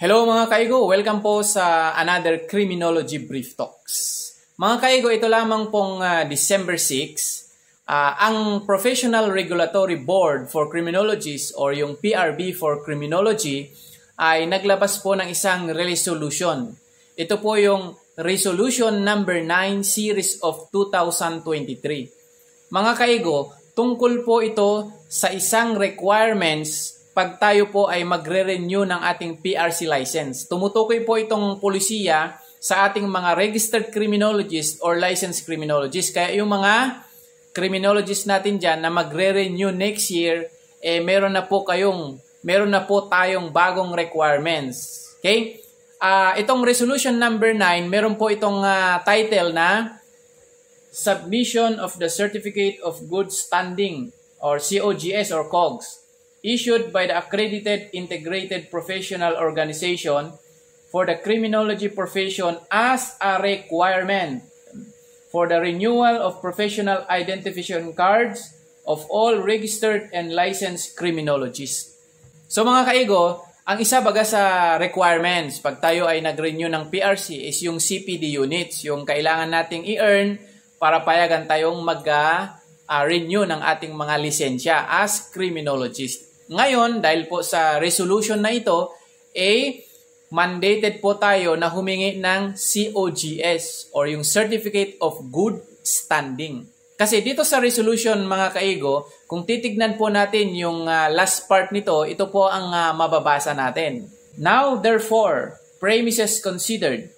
Hello mga kaigo, welcome po sa another Criminology Brief Talks. Mga kaigo, ito lamang pong December 6, ang Professional Regulatory Board for Criminologists or yung PRB for Criminology ay naglabas po ng isang resolution. Ito po yung Resolution number 9 Series of 2023. Mga kaigo, tungkol po ito sa isang requirements pag tayo po ay magre-renew ng ating PRC license. Tumutukoy po itong polisiya sa ating mga registered criminologists or licensed criminologists. Kaya yung mga criminologists natin dyan na magre-renew next year, meron na po tayong bagong requirements. Okay? Itong resolution number 9, meron po itong title na Submission of the Certificate of Good Standing or COGS or COGS. Issued by the Accredited Integrated Professional Organization for the Criminology Profession as a requirement for the renewal of professional identification cards of all registered and licensed criminologists. So mga kaigo, ang isa baga sa requirements pag tayo ay nag-renew ng PRC is yung CPD units, yung kailangan nating i-earn para payagan tayong mag-renew ng ating mga lisensya as criminologist. Ngayon, dahil po sa resolution na ito, mandated po tayo na humingi ng COGS or yung Certificate of Good Standing. Kasi dito sa resolution mga kaigo, kung titignan po natin yung last part nito, ito po ang mababasa natin. Now, therefore, premises considered,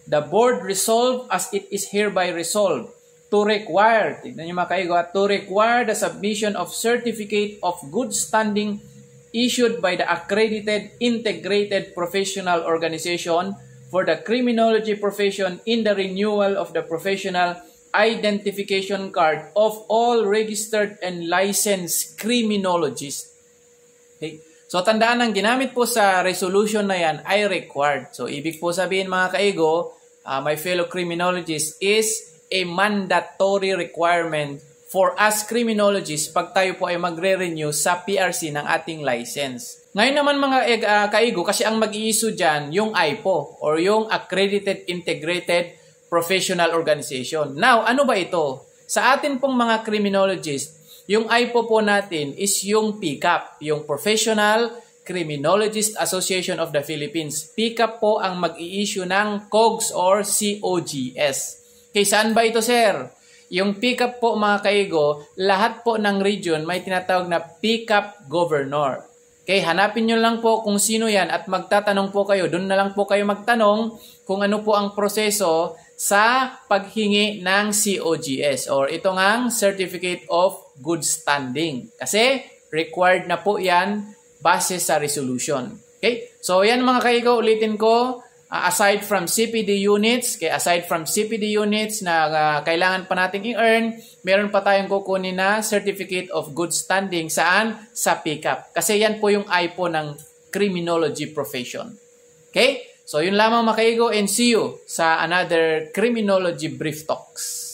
the board resolved as it is hereby resolved to require, tignan nyo mga kaigo, to require the submission of Certificate of Good Standing issued by the Accredited Integrated Professional Organization for the Criminology Profession in the renewal of the Professional Identification Card of all registered and licensed criminologists. Okay. So tandaan, ang ginamit po sa resolution na yan ay required. So ibig po sabihin mga kaigo, my fellow criminologists, is a mandatory requirement for us criminologists pag tayo po ay magre-renew sa PRC ng ating license. Ngayon naman mga kaigo, kasi ang mag-i-issue dyan yung AIPO or yung Accredited Integrated Professional Organization. Now, ano ba ito? Sa atin pong mga criminologists, yung AIPO po natin is yung PCAP, yung Professional Criminologist Association of the Philippines. PCAP po ang mag-i-issue ng COGS or COGS. Okay, saan ba ito, sir? Yung PCAP po mga kaigo, lahat po ng region may tinatawag na PCAP governor. Okay, hanapin nyo lang po kung sino yan at magtatanong po kayo. Doon na lang po kayo magtanong kung ano po ang proseso sa paghingi ng COGS or ito ngang Certificate of Good Standing. Kasi required na po yan base sa resolution. Okay, so yan mga kaigo, ulitin ko. Aside from CPD units, na kailangan pa nating i-earn, meron pa tayong kukunin na Certificate of Good Standing. Saan? Sa PCAP. Kasi yan po yung AIPO ng criminology profession. Okay? So yun lamang mga kaigo, and see you sa another Criminology Brief Talks.